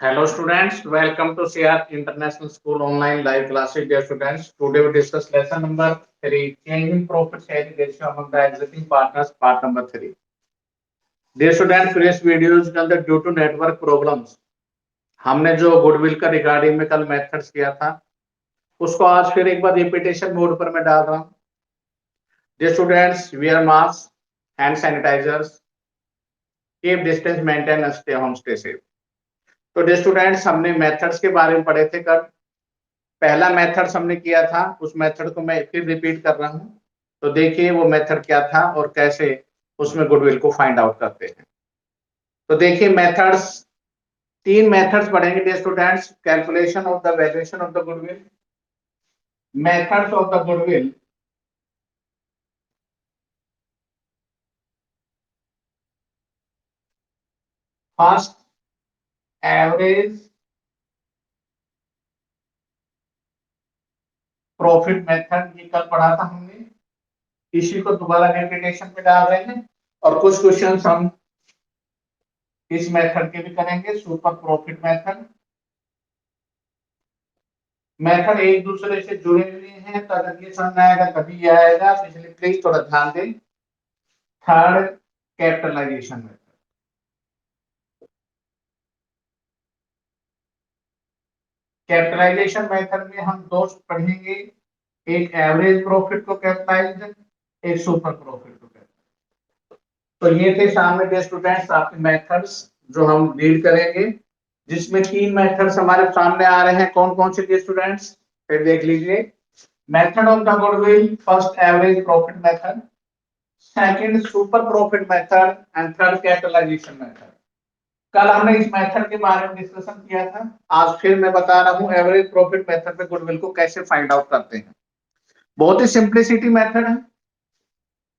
Hello students, welcome to CR International School online live classes. Dear students, today we discuss lesson number 3, changing profit sharing ratio among the existing partners, part number 3. Dear students, previous videos के अंदर due to network problems हमने जो goodwill का regarding में कल methods किया था उसको आज फिर एक बार रिपीटेशन मोड पर मैं डाल रहा हूँ. Dear students, wear masks, hand sanitizers, keep distance maintain and stay home, stay safe. तो डियर स्टूडेंट्स हमने मेथड्स के बारे में पढ़े थे कल. पहला मेथड हमने किया था, उस मेथड को मैं फिर रिपीट कर रहा हूं. तो देखिए वो मेथड क्या था और कैसे उसमें गुडविल को फाइंड आउट करते हैं. तो देखिए मेथड्स, तीन मेथड्स पढ़ेंगे dear students. Calculation of the valuation of the goodwill, methods of the goodwill, first average profit method, ये कल पढ़ा था हमने. इसी को दोबारा रिपीटेशन में डाल रहे हैं और कुछ क्वेश्चंस हम इस मेथड के भी करेंगे. सुपर प्रॉफिट मेथड, मेथड एक दूसरे से जुड़े हुए हैं, तो अगर ये समझ आएगा तभी ये आएगा, तो इसलिए प्लीज थोड़ा ध्यान दें. Third capitalisation method, capitalisation method में हम दो पढ़ेंगे, एक एवरेज प्रॉफिट को कैपिटलाइज, एक सुपर प्रॉफिट को कैपिटलाइज. तो ये थे सामने के स्टूडेंट्स आपके मेथड्स जो हम रीड करेंगे, जिसमें तीन मेथड्स हमारे सामने आ रहे हैं. कौन कौन से स्टूडेंट्स फिर देख लीजिए. Method of the goodwill, first average profit method, second super profit method and third capitalisation method. कल हमने इस मेथड के बारे में डिस्कशन किया था. आज फिर मैं बता रहा हूं एवरेज प्रॉफिट मेथड पे गुडविल को कैसे फाइंड आउट करते हैं. बहुत ही सिंपलिसिटी मेथड है.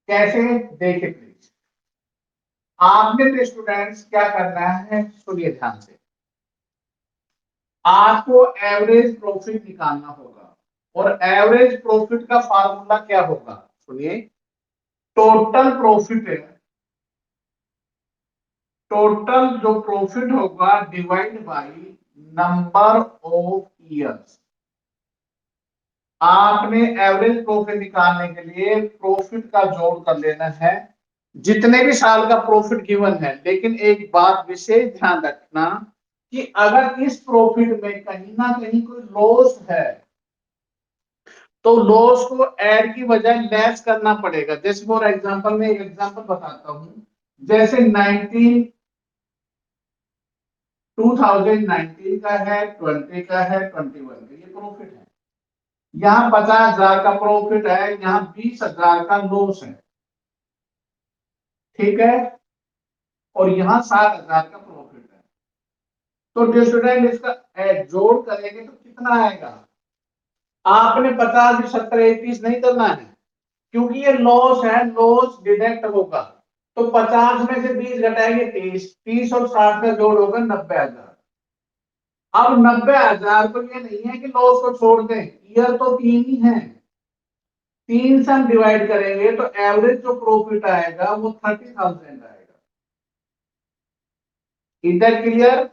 कैसे देखिए प्लीज. आपने तो स्टूडेंट्स क्या करना है, सुनिए ध्यान से. आपको एवरेज प्रॉफिट निकालना होगा और एवरेज प्रॉफिट का फार्मूला क्या होगा, सुनिए. टोटल प्रॉफिट है, टोटल जो प्रॉफिट होगा divide by number of years. आपने एवरेज प्रॉफिट निकालने के लिए प्रॉफिट का जोड़ कर लेना है, जितने भी साल का प्रॉफिट गिवन है. लेकिन एक बात विशेष ध्यान रखना कि अगर इस प्रॉफिट में कहीं ना कहीं कोई लॉस है तो लॉस को ऐड की बजाय लेस करना पड़ेगा. जैसे फॉर एग्जांपल मैं एक एग्जांपल बताता हूं. जैसे 2019 का है, 20 का है, 21 का ये प्रॉफिट है. यहाँ 50,000 का प्रॉफिट है, यहाँ 20,000 का लॉस है, ठीक है, और यहाँ 7,000 का प्रॉफिट है. तो स्टूडेंट इसका जोड़ करेंगे तो कितना आएगा. आपने 50, 70, 30 नहीं करना है क्योंकि ये लॉस है, लॉस डिडक्ट होगा. तो 50 में से 20 घटाएंगे 30, 30 और 60 का जोड़ होगा 90,000. अब 90,000 को ये नहीं है कि लॉस को छोड़ दें, ईयर तो तीन ही है, तीन से हम डिवाइड करेंगे तो एवरेज जो प्रॉफिट आएगा वो 30,000 आएगा. इधर क्लियर.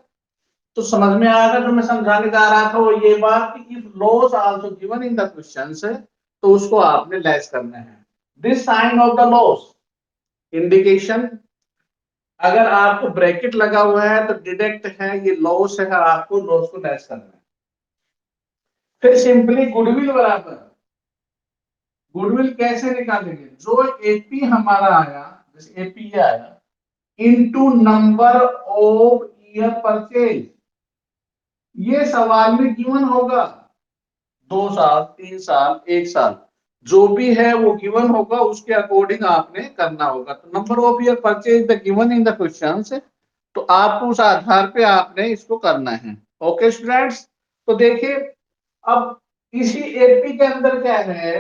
तो समझ में आएगा जो मैं समझाने जा रहा था वो ये बात कि if loss also given in the questions तो उसको आपने लेस करना है. This sign of the loss indication, अगर आपको ब्रैकेट लगा हुआ है तो डिडक्ट है, ये लॉस है, आपको लॉस को लेस करना है. फिर सिंपली गुडविल बराबर, गुडविल कैसे निकालेंगे. जो एपी हमारा आया, जैसे एपी आया into number of year purchase, ये सवाल में गिवन होगा. 2 साल, 3 साल, 1 साल, जो भी है वो गिवन होगा, उसके अकॉर्डिंग आपने करना होगा. तो number of year purchase the given in the questions, तो आपको उस आधार पे आपने इसको करना है. Okay students. तो देखिए अब इसी एपी के अंदर क्या है,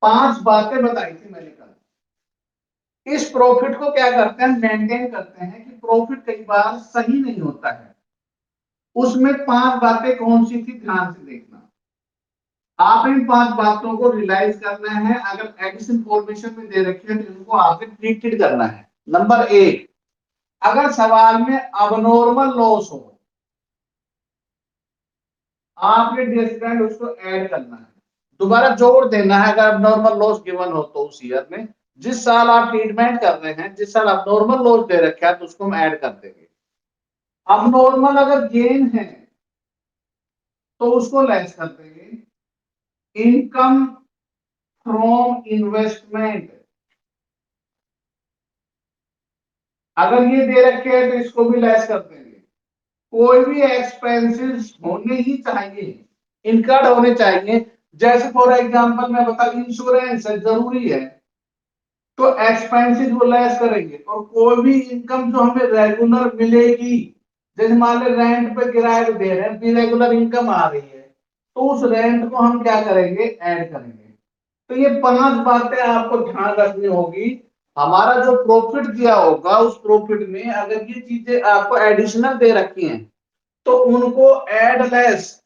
5 बातें बताई थी मैंने कल. इस प्रॉफिट को क्या करते हैं, मेंटेन करते हैं कि प्रॉफिट कई बार सही नहीं होता है. उसमें 5 बातें कौन सी थी, ध्यान से देखना. आप इन 5 बातों को रियलाइज करना है. अगर एक्स इंफॉर्मेशन में दे रखी है तो इनको आपने ट्रीटेड करना है. नंबर 1, अगर सवाल में अबनॉर्मल लॉस हो, आपने डियर स्टूडेंट उसको ऐड करना है, दोबारा जोड़ देना है। अगर अबनॉर्मल लॉस गिवन हो तो उस ईयर में जिस साल आप ट्रीटमेंट कर रहे हैं, जिस साल अबनॉर्मल लॉस दे रखा है तो उसको हम ऐड कर देंगे। अबनॉर्मल अगर गेन है तो उसको लेस कर देंगे। इनकम फ्रॉम इन्वेस्टमेंट, अगर ये दे रखे हैं तो इसको भी लेस कर देंगे। कोई भी एक्सपेंसेस होने ही चाहिए, इनकर्ड होने चाहिए। जैसे फॉर एग्जांपल मैं बता, इंश्योरेंस है, जरूरी है, तो एक्सपेंसेस वो लेस करेंगे। और कोई भी इनकम जो हमें रेगुलर मिलेगी, जैसे मान ले रेंट पे किराया दे रहे हैं, रेगुलर इनकम आ रही है, तो उस रेंट को हम क्या करेंगे, ऐड करेंगे। तो ये 5 बातें आपको ध्यान रखनी होगी। हमारा जो प्रॉफिट दिया होगा उस प्रॉफिट में अगर ये चीजें आपको एडिशनल दे रखी हैं तो उनको ऐड लेस,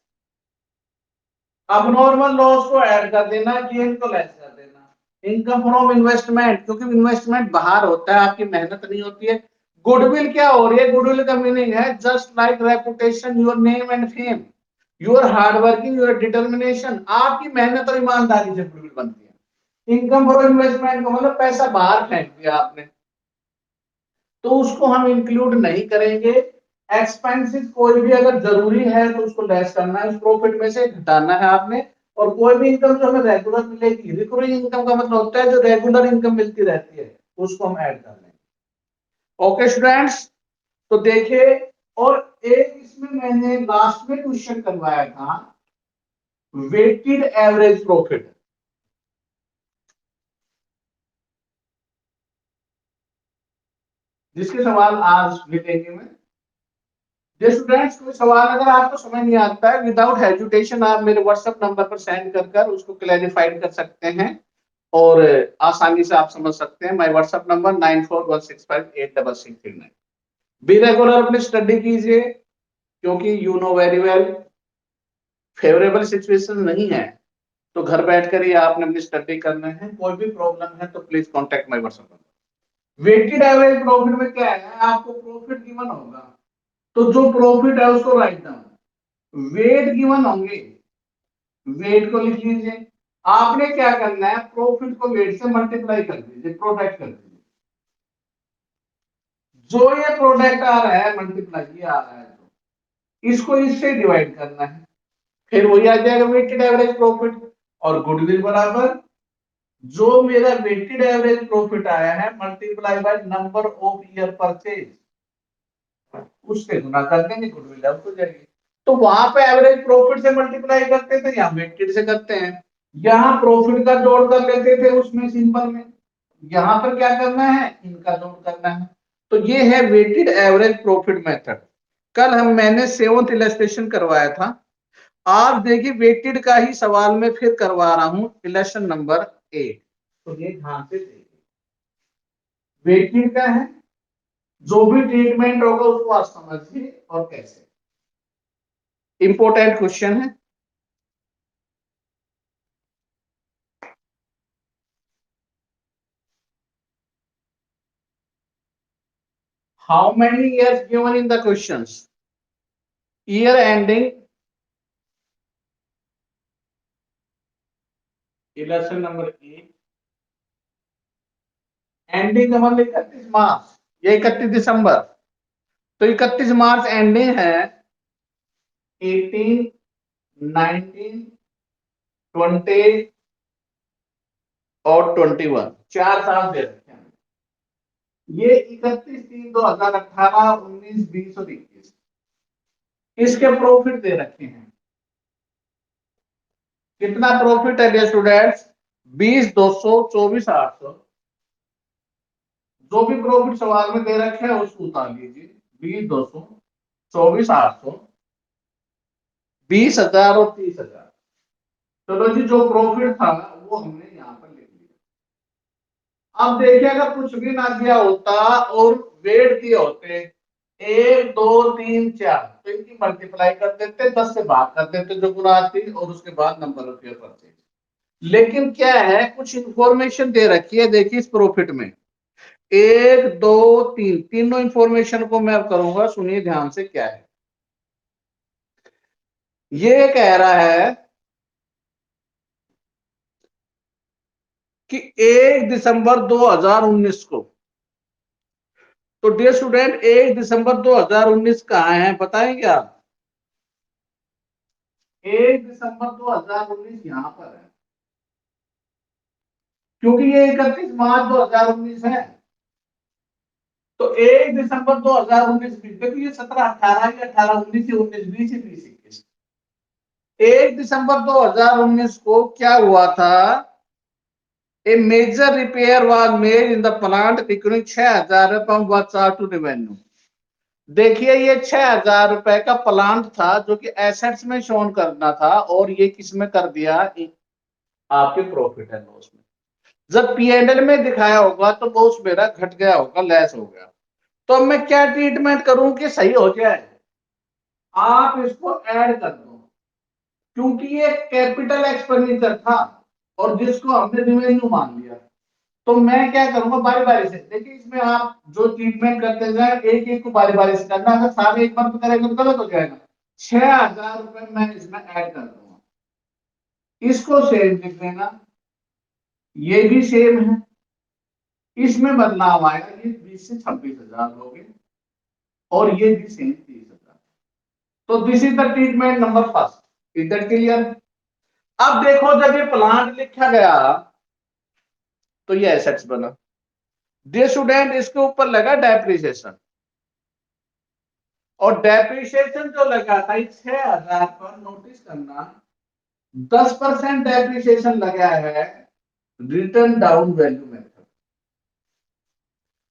अबनॉर्मल लॉस को ऐड कर देना, गेन को लेस कर देना। इनकम फ्रॉम इन्वेस्टमेंट, क्योंकि इन्वेस्टमेंट बाहर होता है, आपकी मेहनत नहीं होती है। गुडविल क्या हो रही है, गुडविल का मीनिंग है just like reputation, your name and fame, your hard working, your determination, आपकी मेहनत और ईमानदारी से गुडविल बनती है। इनकम फ्रॉम इन्वेस्टमेंट का मतलब पैसा बाहर फेंक दिया आपने, तो उसको हम इंक्लूड नहीं करेंगे। एक्सपेंसेस कोई भी अगर जरूरी है तो उसको लेस करना है, उस प्रॉफिट में से घटाना है आपने। और कोई भी इनकम जो हमें रेगुलर मिलेगी, रिकरिंग इनकम का मतलब होता है जो रेगुलर इनकम मिलती रहती है, उसको हम ऐड कर लेंगे। ओके स्टूडेंट्स, तो देखिए, और एक इसमें मैंने लास्ट में क्वेश्चन करवाया था, वेटेड एवरेज प्रॉफिट, जिसके सवाल आज मिलेंगे में। स्टूडेंट्स, कोई सवाल अगर आपको समझ नहीं आता है, विदाउट हेजिटेशन आप मेरे व्हाट्सएप नंबर पर सेंड कर उसको क्लैरिफाइड कर सकते हैं, और आसानी से आप समझ सकते हैं। My WhatsApp number 9416586639। Be regular अपनी स्टडी कीजिए, क्योंकि you know very well favourable situation नहीं है, तो घर बैठकर ही आपने अपनी स्टडी करना है। कोई भी प्रॉब्लम है तो please contact my WhatsApp number. Weighted average profit में क्या है, आपको प्रॉफिट गिवन होगा तो जो प्रॉफिट है उसको राइट डाउन, वेट गिवन होंगे, वेट को लिख लीजिए। आपने क्या करना है, प्रॉफिट को वेट से मल्टीप्लाई कर दीजिए, प्रोडक्ट कर दीजिए। जो ये प्रोडक्ट आ रहा है मल्टीप्लाई, ये आ रहा है तो इसको इससे डिवाइड करना है, फिर वही आ जाएगा वेटेड एवरेज प्रॉफिट। और गुडविल बराबर जो मेरा वेटेड एवरेज प्रॉफिट आया है multiply by number of year purchase, उससे गुना कर देंगे, गुडविल आउट हो जाएगी। तो वहां पे एवरेज प्रॉफिट से मल्टीप्लाई करते थे, यहाँ वेटेड से करते हैं। यहाँ प्रॉफिट का जोड़ कर लेते थे उसमें सिंपल में, यहाँ पर क्या करना है, इनका जोड़ करना है। तो ये है वेटेड एवरेज प्रॉफिट मेथड। कल हम मैंने 7th इलस्ट्रेशन करवाया था, आज देखिए वेटेड का ही सवाल में फिर करवा रहा हूं, इलेक्शन नंबर 8। तो ये ध्यान से देखिए, वेटेड का है, जो भी ट्रीटमेंट होगा उसको आप समझिए और कैसे, इंपॉर्टेंट क्वेश्चन है। How many years given in the questions, year ending, election number 8, ending मतलब 31 मार्च या 31 दिसंबर, तो 31 मार्च एंडिंग है, 18, 19, 20 और 21, 4 साल दे रखे हैं। ये 31/3/2018, 19, 20 और 21, इसके प्रॉफिट दे रखे हैं। कितना प्रॉफिट है डियर स्टूडेंट्स, 20, 200, 24, 800। जो भी प्रॉफिट सवाल में दे रखे हैं उसको उतार लीजिए, 20, 200, 24, 800, 20,000 और 30,000। चलो जी, जो प्रॉफिट था वो हमने यहाँ पर लिख लिया। अब देखिए, अगर कुछ भी ना दिया होता और वेट दिए होते 1, 2, 3, 4, तो इनकी मल्टीप्लाई कर देते, 10 से भाग कर देते जो गुना आती, और उसके बाद नंबर ऑफ ईयर परचेज। लेकिन क्या है, कुछ इंफॉर्मेशन दे रखी है, देखिए इस प्रॉफिट में 1 2 3 तीनों इंफॉर्मेशन को मैं अब करूंगा, सुनिए ध्यान से क्या है। ये कह रहा है कि 1 दिसंबर 2019 को, तो डियर स्टूडेंट 1 दिसंबर 2019 कहाँ है बताएं क्या? 1 दिसंबर 2019 यहां पर है, क्योंकि ये 31 मार्च 2019 है। तो 1 दिसंबर 2019 देखो, ये 17 18 ही 18 19 ही 19 20 ही 20 21। 1 दिसंबर 2019 को क्या हुआ था? A major repair was made in the plant requiring 6000 from charge to revenue. देखिए ये 6000 रुपए का प्लांट था जो कि एसेट्स में शोन करना था, और ये किस में कर दिया? आपके प्रॉफिट एंड लॉस में। जब पीएनएल में दिखाया होगा तो लॉस मेरा घट गया होगा, लेस हो गया। तो अब मैं क्या ट्रीटमेंट करूं कि सही हो जाए? आप इसको ऐड कर दो, क्योंकि ये कैपिटल एक्सपेंडिचर था और जिसको हमने रिवेन्यू मान लिया। तो मैं क्या करूंगा, बारी बारी से देखिए, इसमें आप जो ट्रीटमेंट करते जाए एक एक को बारी बारी से करना। अगर सारे एक बार तो करेंगे तो गलत हो जाएगा। 6000 रुपए मैं इसमें ऐड कर दूंगा, इसको सेम लिख देना, ये भी सेम है, इसमें बदलाव आएगा, ये 20 से 26,000 हो गए, और ये भी सेम 30,000। तो this is the treatment number first. Is that clear? अब देखो, जब ये प्लांट लिखा गया तो ये एसेट्स बना। डियर स्टूडेंट इसके ऊपर लगा डेप्रिसिएशन, और डेप्रिसिएशन जो लगा था 6000 पर, नोटिस करना 10% डेप्रिसिएशन लगा है return down value method.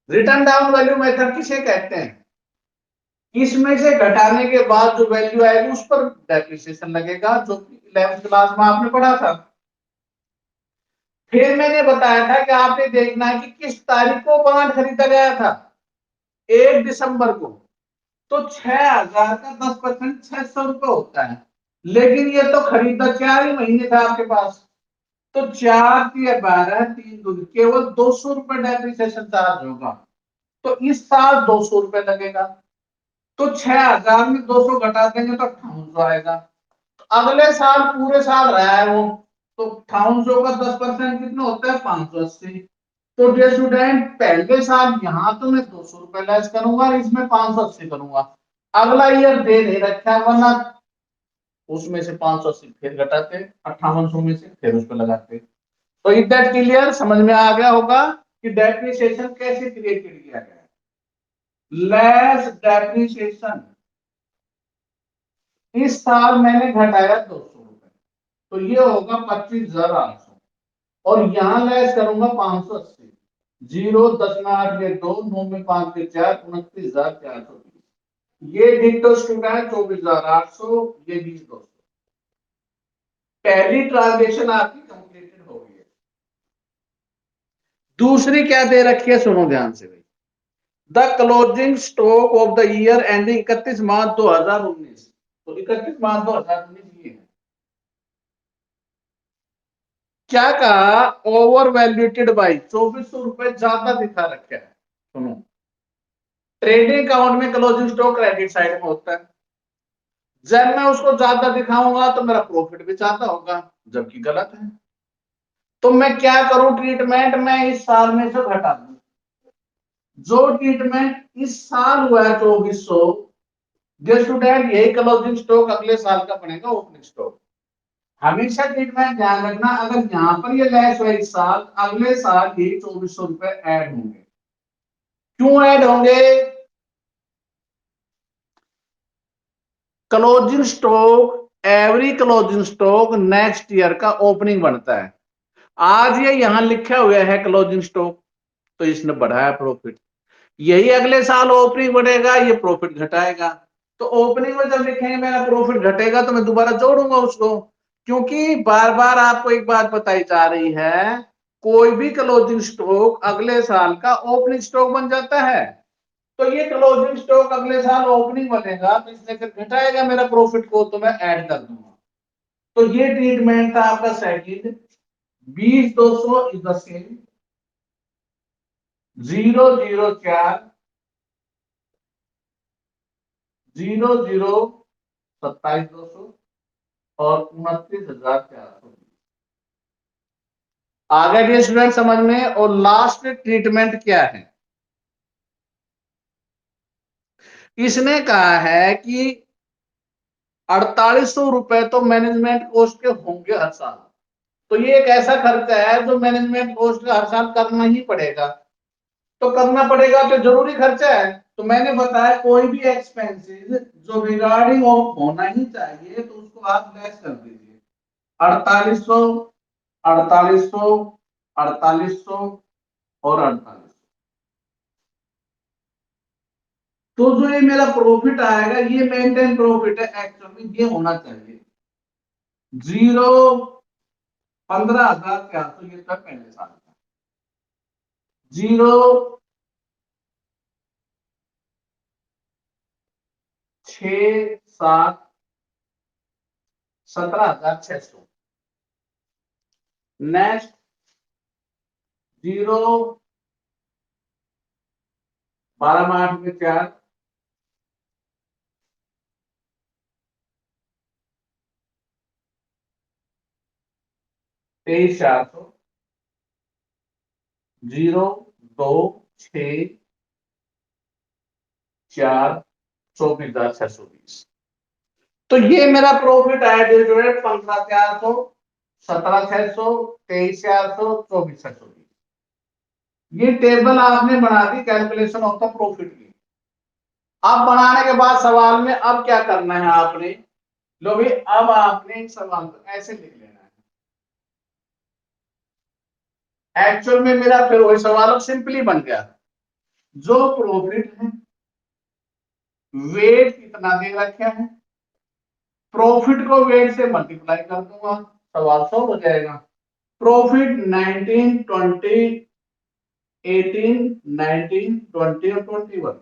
Return down value method किसे कहते हैं? इसमें से घटाने के बाद जो वैल्यू आएगी उस पर डेप्रिसिएशन लगेगा, जो 11th क्लास में आपने पढ़ा था। फिर मैंने बताया था कि आपने देखना है कि किस तारीख को प्लांट खरीदा गया था, 1 दिसंबर को। तो 6000 का 10% 600 रुपए होता है, लेकिन ये तो खरीदा 4 ही महीने था आपके पास। तो 4 की 12 3 दूनी, केवल 200 रुपए डेप्रिसिएशन चार्ज होगा। तो इस साल 200 रुपए लगेगा। तो 6000 में 200 घटा देंगे तो 5800 आएगा। तो अगले साल पूरे साल रहा है वो, तो 5800 का 10% कितना होता है? 580। तो डियर स्टूडेंट पहले साल यहां तो मैं 200 रुपए लेस करूंगा और इसमें 580 करूंगा। अगला ईयर दे नहीं रखा, वरना उसमें से 580 फिर घटाते, 5800 में से फिर उस पर लगाते। तो इज दैट क्लियर? समझ में आ गया होगा कि डेप्रिसिएशन कैसे क्रिएटेड किया गया है। लेस डेप्रिसिएशन, इस साल मैंने घटाया 200 रुपए, तो ये होगा 25,800, और यहां लेस करूंगा 580। 0 10 में 8 के 2, 9 में 5 के 4, 29,420। ये डिटो स्टूडेंट 24,800, ये 20,200। पहली ट्रांजेक्शन आपकी कंप्लीटेड हो गई है। दूसरी क्या दे रखी है, सुनो ध्यान से भाई। The closing stock of the year ending 31 मार्च 2019। तो 31 मार्च 2019 ये है। क्या कहा? ओवर वैल्यूटेड बाई 2400 रुपए ज्यादा दिखा रखा है। सुनो, ट्रेडिंग अकाउंट में क्लोजिंग स्टॉक क्रेडिट साइड में होता है। जब मैं उसको ज्यादा दिखाऊंगा तो मेरा प्रॉफिट भी ज्यादा होगा, जबकि गलत है। तो मैं क्या करूं ट्रीटमेंट? मैं इस साल में से घटा दूं। जो ट्रीटमेंट इस साल हुआ है 2400, जो स्टूडेंट यही क्लोजिंग स्टॉक अगले साल का बनेगा ओपनिंग स्टॉक। हमेशा ट्रीटमेंट ध्यान रखना, अगर यहां पर ये लेस हुआ इस साल, अगले साल ये 2400 रुपए ऐड होंगे। क्यों ऐड होंगे? Closing stock, every closing stock next year का ओपनिंग बनता है। आज ये यहां लिखा हुआ है क्लोजिंग स्टॉक, तो इसने बढ़ाया प्रॉफिट। यही अगले साल ओपनिंग बढ़ेगा, ये प्रॉफिट घटाएगा। तो ओपनिंग में जब लिखेंगे मेरा प्रॉफिट घटेगा तो मैं दोबारा जोड़ूंगा उसको, क्योंकि बार बार आपको एक बात बताई जा रही है, कोई भी क्लोजिंग स्टॉक अगले साल का ओपनिंग स्टॉक बन जाता है। तो ये क्लोजिंग स्टॉक अगले साल ओपनिंग बनेगा, तो इसने फिर घटाएगा मेरा प्रॉफिट को, तो मैं ऐड कर दूंगा। तो ये ट्रीटमेंट था आपका सेकंड। 20,200 इज द सेम, 004 00 27,200 और 29,400। आ गया डियर स्टूडेंट समझ में। और लास्ट ट्रीटमेंट क्या है, इसने कहा है कि 4800 रुपए तो मैनेजमेंट कॉस्ट के होंगे हर साल। तो ये एक ऐसा खर्चा है जो मैनेजमेंट कॉस्ट का हर साल करना ही पड़ेगा। तो करना पड़ेगा तो जरूरी खर्चा है। तो मैंने बताया कोई भी एक्सपेंसेस जो रिगार्डिंग ऑफ होना ही चाहिए तो उसको आप लेस कर दीजिए। 4800, 4800, 4800 और 4800। तो जो ये मेरा प्रॉफिट आएगा ये मेंटेन प्रॉफिट है, एक्चुअल में ये होना चाहिए 15,400। ये था पहले साल का 067 17,600। नेक्स्ट 0 12 में 8 में 4 23,400। 0 2 6 4 24,620। तो ये मेरा प्रॉफिट आया जो है 15,400, 17,600, 23,400, 24,620। ये टेबल आपने बना दी कैलकुलेशन ऑफ द प्रॉफिट की। अब बनाने के बाद सवाल में अब क्या करना है आपने, लो भाई अब आपने इस सवाल को ऐसे लिख लेना है। एक्चुअल में मेरा फिर वही सवाल सिंपली बन गया। जो प्रॉफिट है वेट कितना दे रखा है, प्रॉफिट को वेट से मल्टीप्लाई कर दूंगा, सवाल सॉल्व हो जाएगा। प्रॉफिट 19, 20, 18, 19, 20 और 21।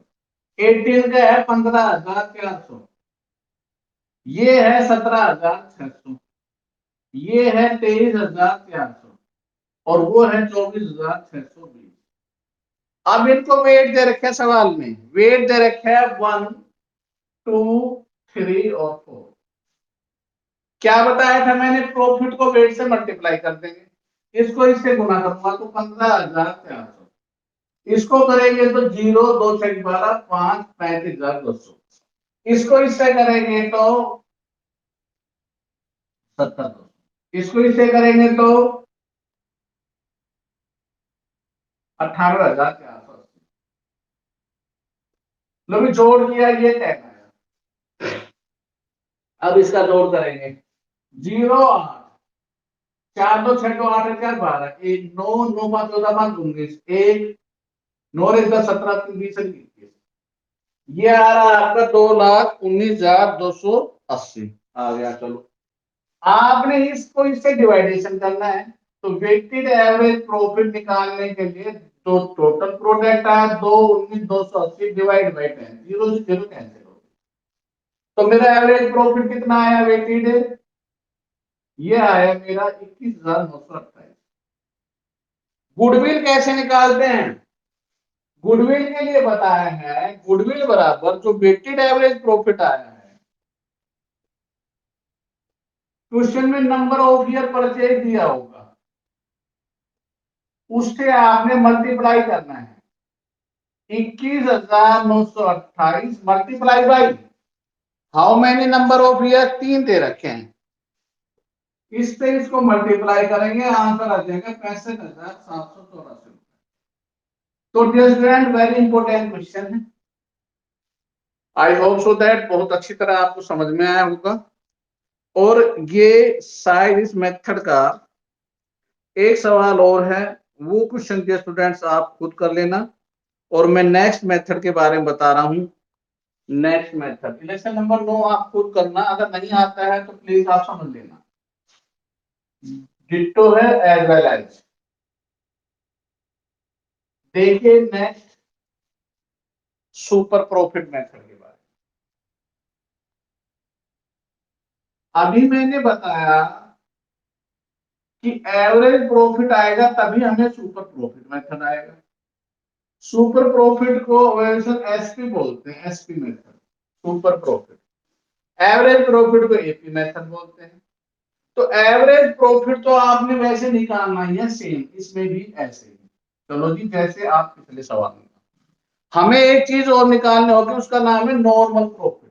18 का है 15,400, ये है 17,600, ये है 23,400 और वो है 24,620। अब इनको वेट दे रखे सवाल में, वेट दे रखे है 1, 2, 3 और 4। क्या बताया था मैंने, प्रॉफिट को वेट से मल्टीप्लाई कर देंगे, इसको इससे गुना करूंगा तो 15,400। इसको करेंगे तो 0 2 6 12 5 35,200। इसको इससे करेंगे तो 70,200। इसको इससे करेंगे तो 18,480। लो भी जोड़ किया, ये 10 आया। अब इसका जोड़ करेंगे 0 8 4 2 6 2 8 4 12 1 9 9 5 14 5 19 1 9 1 10 17 20 21। ये आ रहा है आपका 2,19,280 आ गया। चलो आपने इसको इससे डिवाइडेशन करना है। तो वेटेड एवरेज प्रॉफिट निकालने के लिए तो टोटल प्रोडक्ट आया 2,19,280 डिवाइड बाई 10, 0 से 0 कैंसिल हो गया। तो मेरा एवरेज प्रॉफिट कितना आया वेटेड, ये आया मेरा 21,928। गुडविल कैसे निकालते हैं, गुडविल के लिए बताया है गुडविल बराबर जो वेटेड एवरेज प्रॉफिट आया है, क्वेश्चन में नंबर ऑफ ईयर परचेज दिया होगा, उससे आपने मल्टीप्लाई करना है 21,928 multiply by how many number of year, 3 दे रखे हैं, इससे इसको मल्टीप्लाई करेंगे आंसर आ जाएगा 65,784। तो dear student very important question है। आई होप सो दैट बहुत अच्छी तरह आपको समझ में आया होगा। और ये शायद इस मेथड का एक सवाल और है, वो क्वेश्चन के स्टूडेंट्स आप खुद कर लेना। और मैं नेक्स्ट मेथड के बारे में बता रहा हूं। नेक्स्ट मेथड इलेक्शन नंबर 9 आप खुद करना, अगर नहीं आता है तो प्लीज आप समझ लेना। डिट्टो है एज वेल एज। देखिए नेक्स्ट सुपर प्रॉफिट मेथड के बारे में। अभी मैंने बताया कि एवरेज प्रॉफिट आएगा तभी हमें सुपर प्रॉफिट मेथड आएगा। सुपर प्रॉफिट को एसपी बोलते हैं, SP method, super profit. Average profit को एपी मेथड बोलते हैं। तो एवरेज प्रॉफिट तो आपने वैसे निकालना ही है सेम, इसमें भी ऐसे ही। चलो जी, जैसे आप पिछले सवाल में, हमें एक चीज और निकालनी होगी, उसका नाम है नॉर्मल प्रॉफिट।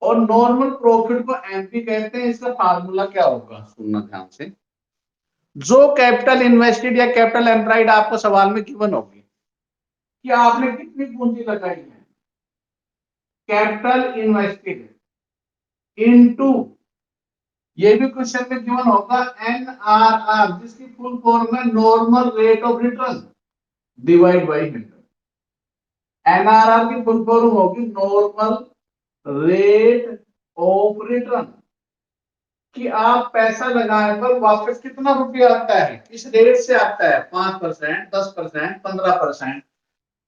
और नॉर्मल प्रॉफिट को एमपी कहते हैं। इसका फार्मूला क्या होगा, सुनना ध्यान से। जो कैपिटल इन्वेस्टेड या कैपिटल एम्प्लॉयड आपको सवाल में गिवन होगी कि आपने कितनी पूंजी लगाई है, कैपिटल इन्वेस्टेड इनटू, ये भी क्वेश्चन में गिवन होगा, एनआरआर, जिसकी फुल फॉर्म है normal rate of return divide by 100। NRR की फुल फॉर्म होगी नॉर्मल रेट ऑफ रिटर्न, कि आप पैसा लगाने पर वापस कितना रुपया आता है, किस रेट से आता है, 5%, 10%, 15%।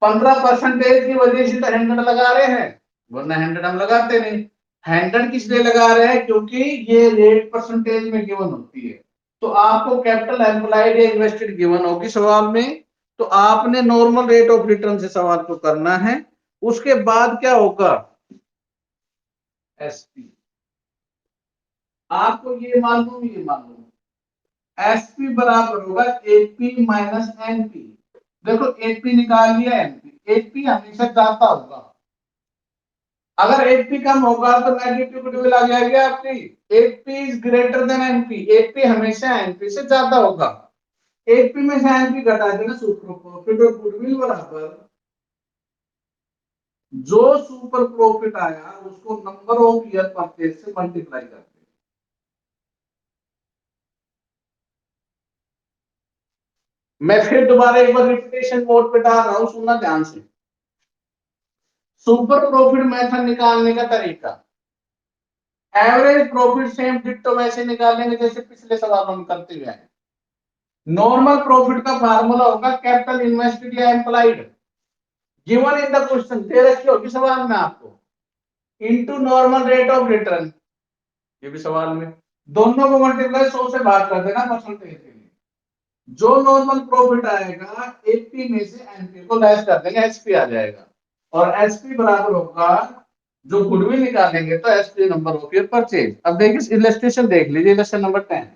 15% की वजह से तो 100 लगा रहे हैं, वरना 100 हम लगाते नहीं। 100 किस लिए लगा रहे हैं, क्योंकि ये रेट परसेंटेज में गिवन होती है। तो आपको कैपिटल एम्प्लॉयड या इन्वेस्टेड गिवन होगी सवाल में, तो आपने नॉर्मल रेट ऑफ रिटर्न से सवाल को करना है। उसके बाद क्या होगा, एसपी। आपको ये मालूम, ये मालूम, एसपी बराबर होगा एपी माइनस एनपी। देखो एपी निकाल लिया, एनपी, एपी हमेशा ज्यादा होगा। अगर एपी कम होगा तो नेगेटिव गुडविल आ जाएगी आपकी। AP is greater than NP, AP हमेशा एनपी से ज्यादा होगा। एपी में से एनपी घटा देना, सुपर प्रॉफिट और गुडविल बराबर जो सुपर प्रॉफिट आया उसको नंबर ऑफ ईयर परचेज से मल्टीप्लाई करते हैं। मैं फिर दोबारा एक बार रिपीटेशन मोड पे डाल रहा हूं, सुनना ध्यान से। सुपर प्रॉफिट मेथड निकालने का तरीका, एवरेज प्रॉफिट सेम डिट्टो वैसे निकालेंगे जैसे पिछले सवालों में करते हुए हैं। नॉर्मल प्रॉफिट का फार्मूला होगा कैपिटल इन्वेस्टेड या employed, given in the question, दे रखी होगी सवाल में आपको, into normal rate of return, ये भी सवाल में। दोनों को मल्टीप्लाई 100 से भाग कर देना परसेंटेज के लिए। जो नॉर्मल प्रॉफिट आएगा एपी में से एनपी को लेस कर देंगे, एसपी आ जाएगा। और एसपी बराबर होगा, जो गुडविल निकालेंगे तो SP number of year purchase. अब देखिए इलस्ट्रेशन देख लीजिए, इलस्ट्रेशन नंबर 10।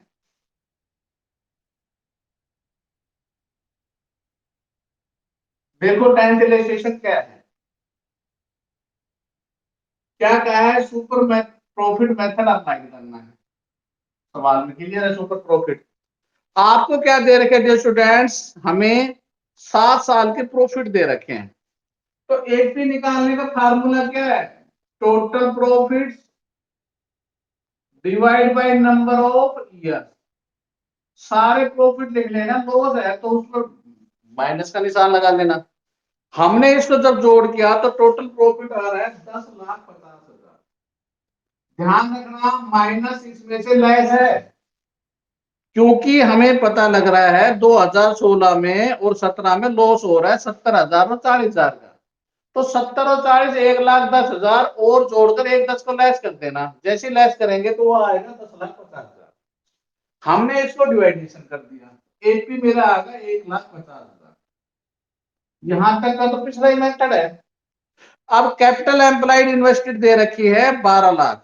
देखो 10th इलस्ट्रेशन क्या है, क्या कहा है, सुपर प्रॉफिट मेथड अप्लाई करना है। सवाल में क्लियर है, सुपर प्रॉफिट। आपको क्या दे रखे हैं स्टूडेंट्स, हमें 7 साल के प्रॉफिट दे रखे हैं। तो एपी निकालने का फार्मूला क्या है, total profit divide by number of year. सारे प्रॉफिट लिख लेना, लॉस है तो उसको माइनस का निशान लगा लेना। हमने इसको जब जोड़ किया तो टोटल प्रॉफिट आ रहा है 10,50,000। ध्यान रखना माइनस इसमें से लेस है, क्योंकि हमें पता लग रहा है 2016 में और 17 में लॉस हो रहा है 70,000 और 40,000 का। तो 70 और 40, 1,10,000 और जोड़कर एक 10 को लेस कर देना। जैसे लेस करेंगे तो वो आएगा 10,50,000। हमने इसको डिवाइडेशन कर दिया, एपी मेरा आ गया 1,50,000। यहां तक का तो पिछला ही मेथड है। अब कैपिटल एम्प्लॉयड इन्वेस्टेड दे रखी है 12 लाख।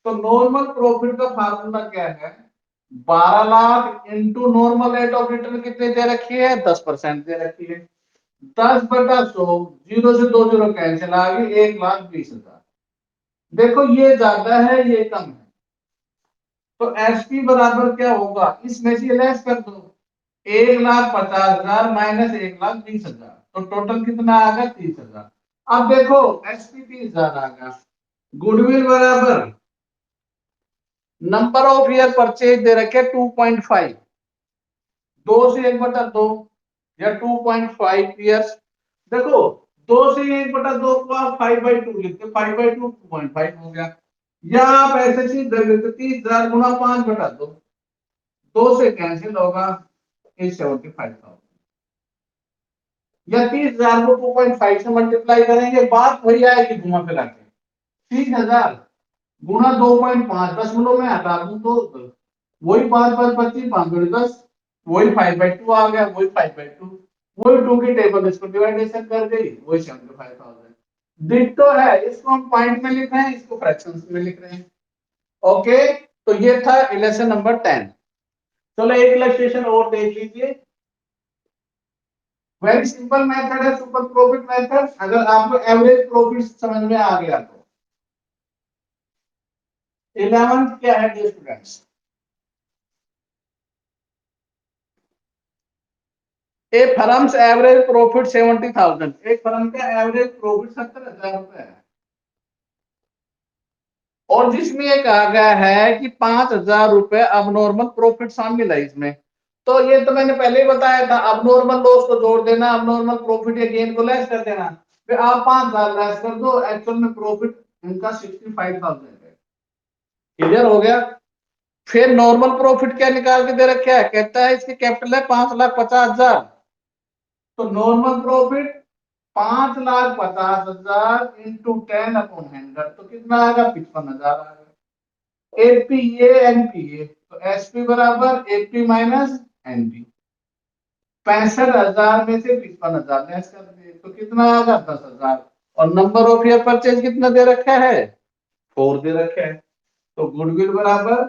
तो नॉर्मल प्रॉफिट का फार्मूला क्या है, 12 lakh into normal rate of return कितने दे रखी है, 10% दे रखी है। 10/100, जीरो से 2 जीरो कैंसिल आ गई, 1,20,000। देखो ये ज्यादा है, ये कम है, तो एसपी बराबर क्या होगा, इसमें से लेस कर दो, 1,50,000 माइनस 1,20,000, तो टोटल कितना आ गया, 30,000। अब देखो एसपी 30,000 आ गया। गुडविल बराबर नंबर ऑफ ईयर परचेज दे रखे 2.5, 2 से 1/2 या 2.5 ईयर्स। देखो 2 से 1/2 को आप 5/2 लिखते, 5/2 2.5 हो गया। या आप ऐसे चीज दे देते, 30,000 गुना 5/2, 2 से कैंसिल होगा, 75,000। या 30,000 को 2.5 से मल्टीप्लाई करेंगे, बात वही आएगी घुमा फिरा के। 30,000 गुना 2.5, 10 में हटा दूं तो वही 5 5 25, 5 10, वही 5/2 आ गया, वही 5/2, वही 2 की टेबल, इसको डिवाइडेशन कर गई, वही 75,000। डिट्टो है, इसको हम पॉइंट में लिख रहे हैं, इसको फ्रैक्शंस में लिख रहे हैं। ओके, तो ये था इलेक्शन नंबर 10। चलो एक इलस्ट्रेशन और देख लीजिए। वेरी सिंपल मेथड है, सुपर प्रॉफिट मेथड। अगर आपको एवरेज प्रॉफिट समझ में आ गया तो 11th क्या है डियर स्टूडेंट्स? ए फर्म्स एवरेज प्रॉफिट 70,000, एक फर्म का एवरेज प्रॉफिट 70,000 रुपए है, और जिसमें ये कहा गया है कि 5,000 रुपए अब नॉर्मल प्रॉफिट शामिल है इसमें। तो ये तो मैंने पहले ही बताया था, अब नॉर्मल लॉस को जोड़ देना, अब नॉर्मल प्रॉफिट या गेन को लेस कर देना, फिर आप 5,000 लेस कर दो, एक्चुअल में प्रॉफिट इनका 65,000 है। क्लियर हो गया? फिर नॉर्मल प्रॉफिट क्या निकाल के दे रखा है, कहता है इसकी कैपिटल है 5,50,000, तो नॉर्मल प्रॉफिट 5,50,000 इंटू 10/100, तो कितना आएगा? 55,000 आएगा। एपीए एनपीए, तो एसपी बराबर एपी माइनस एनपी। 65,000 में से 55,000 लेस कर दे, तो कितना आएगा? 10,000। और नंबर ऑफ ईयर परचेज कितना दे रखा है? 4 दे रखा है, तो गुडविल बराबर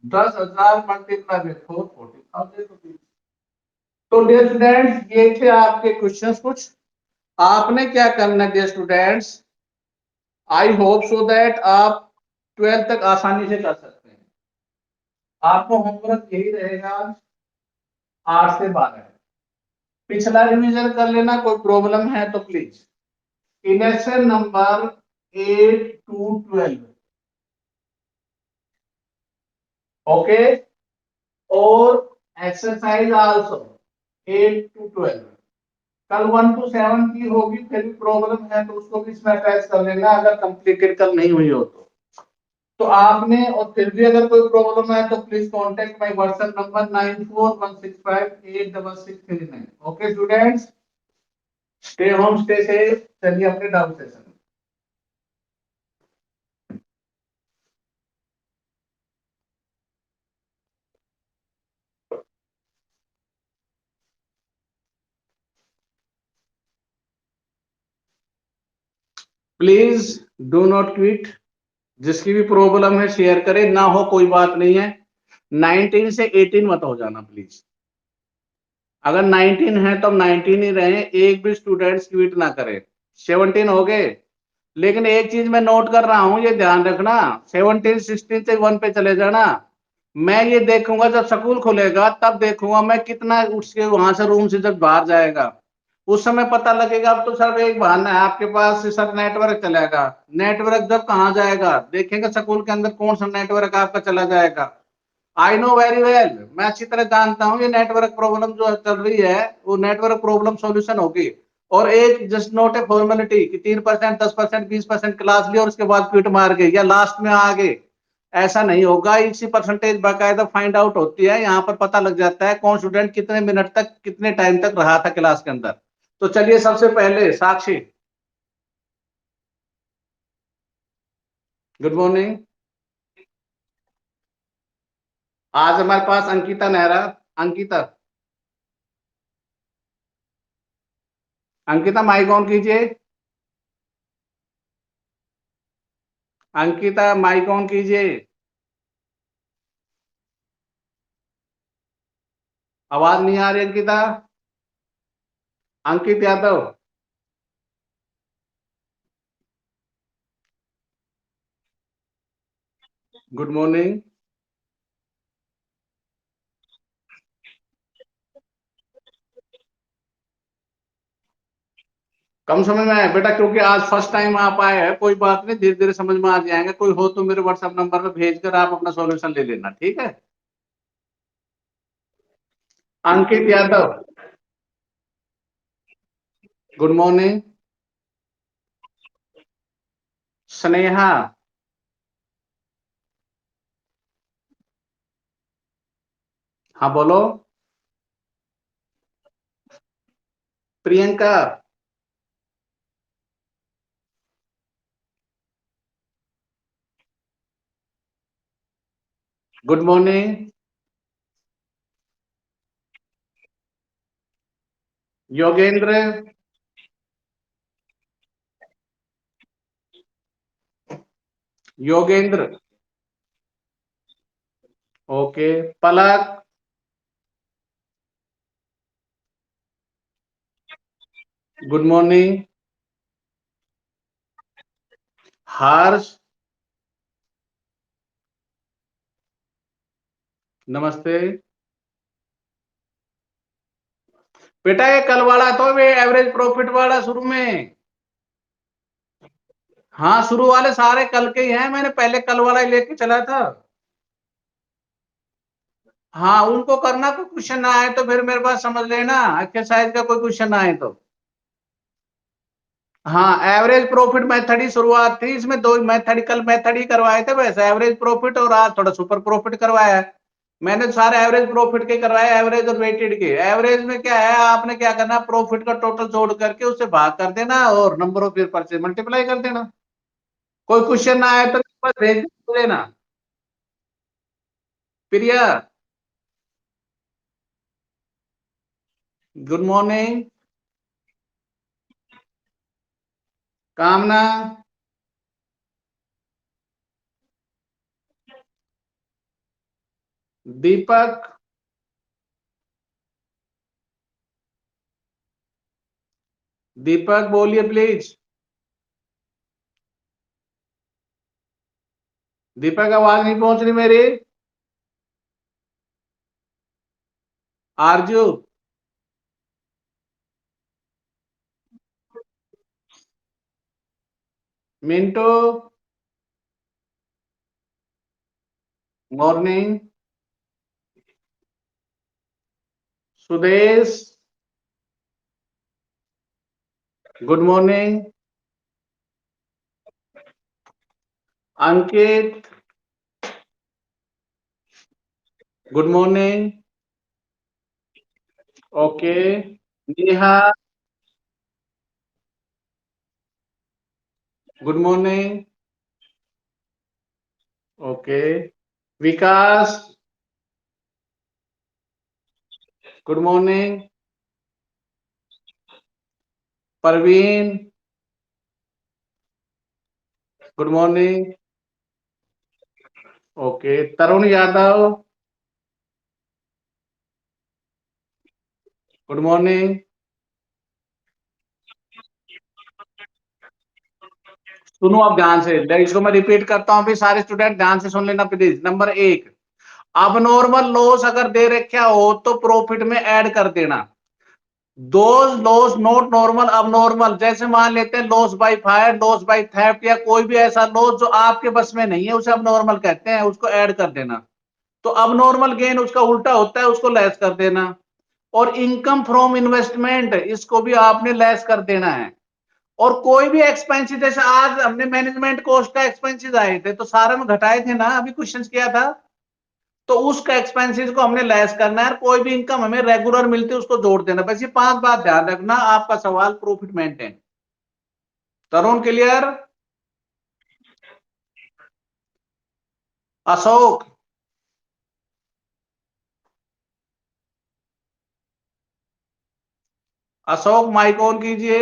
10,000 मल्टीप्लाई बाय 4, 40,000 रुपीज। तो डियर स्टूडेंट्स, ये थे आपके क्वेश्चंस कुछ। आपने क्या करना है dear students, I hope so that आप 12th तक आसानी से कर सकते हैं। आपको होमवर्क यही रहेगा 8 से 12। पिछला रिवीजन कर लेना, कोई प्रॉब्लम है तो please. Election number 8 to 12, okay, और एक्सरसाइज आल्सो 8 to 12। कल 1 to 7 की होगी, फिर भी प्रॉब्लम है तो उसको भी इसमें अटैच कर लेना, अगर कंप्लीटेड कल नहीं हुई हो तो आपने, और फिर भी अगर कोई प्रॉब्लम है तो please contact my WhatsApp number 9416586639। Okay students, stay home stay safe. चलिए अपने down session. Please do not quit. जिसकी भी प्रॉब्लम है शेयर करें, ना हो कोई बात नहीं है। 19 से 18 मत हो जाना प्लीज। अगर 19 है तो 19 ही रहे, एक भी स्टूडेंट्स क्विट ना करे। 17 हो गए, लेकिन एक चीज मैं नोट कर रहा हूं, ये ध्यान रखना, 17 16 से 1 पे चले जाना। मैं ये देखूंगा जब स्कूल खुलेगा, तब देखूंगा मैं कितना उसके वहां से रूम से जब बाहर जाएगा, उस समय पता लगेगा। अब तो सर एक बहाना है आपके पास, सर नेटवर्क चलेगा। नेटवर्क जब कहाँ जाएगा देखेंगे, स्कूल के अंदर कौन सा नेटवर्क आपका चला जाएगा। आई नो वेरी वेल, मैं अच्छी तरह जानता हूँ ये नेटवर्क प्रॉब्लम जो चल रही है, वो नेटवर्क प्रॉब्लम सॉल्यूशन होगी। और एक जस्ट नोट ए फॉर्मेलिटी कि 3%, 10%, 20% क्लास ली और उसके बाद क्विट मार गए या लास्ट में आ गए, ऐसा नहीं होगा। इसी परसेंटेज बाकायदा फाइंड आउट होती है, यहाँ पर पता लग जाता है कौन स्टूडेंट कितने मिनट तक कितने टाइम तक रहा था क्लास के अंदर। तो चलिए सबसे पहले साक्षी, गुड मॉर्निंग। आज हमारे पास अंकिता नेहरा। अंकिता, अंकिता माइक ऑन कीजिए। अंकिता माइक ऑन कीजिए। आवाज नहीं आ रही अंकिता। अंकित यादव, गुड मॉर्निंग। कम समय में आए बेटा, क्योंकि आज फर्स्ट टाइम आप आए हैं, कोई बात नहीं, धीरे धीरे समझ में आ जाएंगे। कोई हो तो मेरे व्हाट्सएप नंबर पर भेजकर आप अपना सॉल्यूशन ले लेना, ठीक है। Ankit Yadav, good morning. स्नेहा, हाँ बोलो। Priyanka, good morning. Yogendra, Yogendra, okay. Palak, good morning. Harsh, नमस्ते। बेटा ये कल वाला तो वे एवरेज प्रॉफिट वाला शुरू में। हाँ, शुरू वाले सारे कल के ही हैं, मैंने पहले कल वाला ही लेके चला था। हाँ, उनको करना, कोई क्वेश्चन ना आए तो फिर मेरे पास समझ लेना, एक्सरसाइज का कोई क्वेश्चन ना आए तो। हाँ, एवरेज प्रॉफिट मेथड ही शुरुआत थी इसमें, दो मेथड, कल मेथड ही करवाए थे वैसे, एवरेज प्रॉफिट और आज थोड़ा सुपर प्रॉफिट करवाया है। मैंने सारे एवरेज प्रॉफिट के करवाए, एवरेज और वेटेड के। एवरेज में क्या है, आपने क्या करना, प्रॉफिट का टोटल जोड़ करके उससे भाग कर देना और नंबर ऑफ ईयर पर से मल्टीप्लाई कर देना। कोई क्वेश्चन ना आए तो बस भेज देना। प्रिया, गुड मॉर्निंग। कामना, दीपक, दीपक बोलिए प्लीज। दीपक आवाज नहीं पहुंच रही मेरी। Arzoo, Mintu, morning. Sudesh, good morning. Ankit, good morning. Okay. Neha, good morning. Okay. Vikas, good morning. Parveen, good morning. Okay. Tarun Yadav, good morning. सुनो अब ध्यान से, इसको मैं रिपीट करता हूं, भी सारे स्टूडेंट ध्यान से सुन लेना प्लीज। नंबर एक, अब नॉर्मल लॉस अगर दे रखा हो तो प्रॉफिट में ऐड कर देना। दो लॉस नॉट नॉर्मल, अब नॉर्मल, जैसे मान लेते हैं loss by fire, loss by theft, या कोई भी ऐसा लॉस जो आपके बस में नहीं है उसे अब नॉर्मल कहते हैं, उसको ऐड कर देना। तो अब नॉर्मल गेन उसका उल्टा होता है, उसको लेस कर देना। और इनकम फ्रॉम इन्वेस्टमेंट, इसको भी आपने लेस कर देना है। और कोई भी एक्सपेंसिस, जैसे आज हमने मैनेजमेंट कॉस्ट का एक्सपेंसिस आए थे तो सारे में घटाए थे ना, अभी क्वेश्चन किया था। तो उसका एक्सपेंसिस को हमने लेस करना है, कोई भी इनकम हमें रेगुलर मिलती है उसको जोड़ देना। बस ये 5 बात ध्यान रखना, आपका सवाल profit maintain. Tarun clear? Ashok, Ashok mike on कीजिए।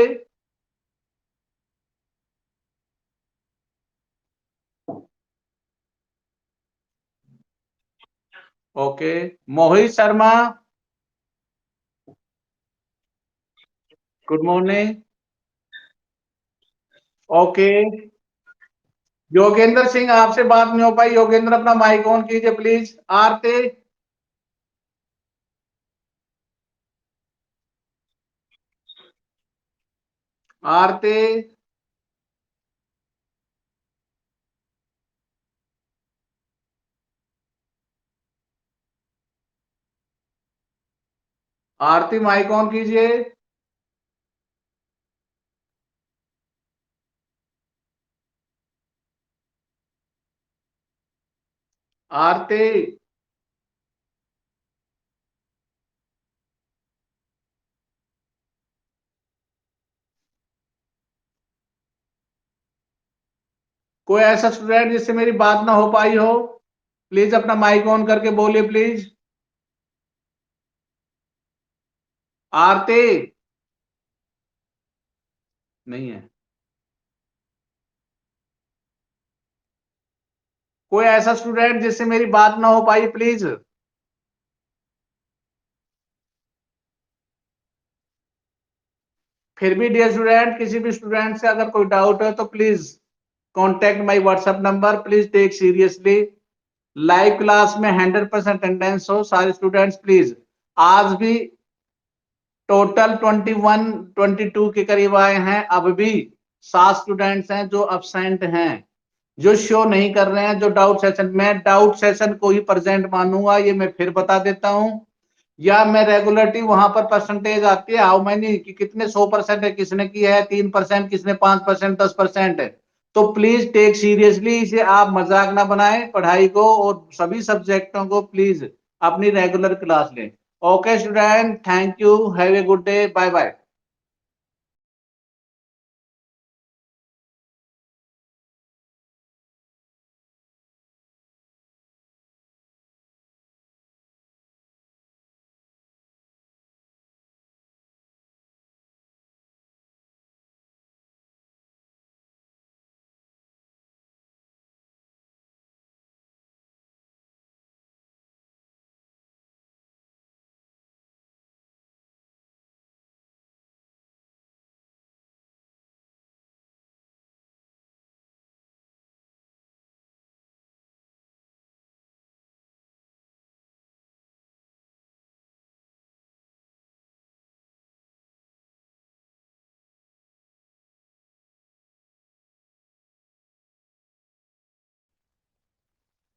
Okay. Mohit Sharma, good morning. Okay. Yogendra Singh, आपसे बात नहीं हो पाई, योगेंद्र अपना माइक ऑन कीजिए please. Aarti, Aarti, Aarti mike on कीजिए। आरती, कोई ऐसा स्टूडेंट जिससे मेरी बात ना हो पाई हो, प्लीज अपना माइक ऑन करके बोलिए प्लीज। आरती, नहीं है। कोई ऐसा स्टूडेंट जिससे मेरी बात ना हो पाई, प्लीज। फिर भी डियर स्टूडेंट, किसी भी स्टूडेंट से अगर कोई डाउट है तो please contact my WhatsApp number, please take seriously. Live class में 100% अटेंडेंस हो सारे स्टूडेंट्स, प्लीज। आज भी टोटल 21-22 के करीब आए हैं, अब भी 7 स्टूडेंट्स हैं जो अब्सेंट हैं, जो शो नहीं कर रहे हैं। जो डाउट सेशन, मैं डाउट सेशन को ही प्रेजेंट मानूंगा, ये मैं फिर बता देता हूं। या मैं रेगुलरिटी वहां पर परसेंटेज आती है हाउ मैनी, कि कितने 100% है, किसने की है 3%, किसने 5%, 10% है। तो प्लीज टेक सीरियसली इसे, आप मजाक ना बनाएं पढ़ाई को, और सभी सब्जेक्टों को प्लीज अपनी रेगुलर क्लास लें। Okay student, thank you, have a good day, bye bye.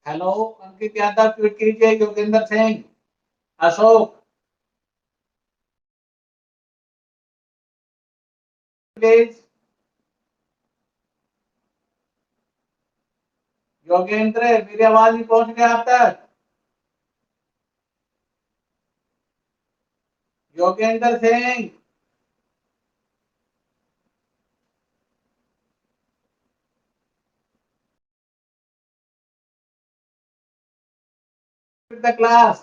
Hello, Ankit Yadav tweet कीजिए, योगेंद्र सिंह, अशोक, प्लीज। योगेंद्र, मेरी आवाज नहीं पहुंच गया आप तक? Yogendra Singh, the class.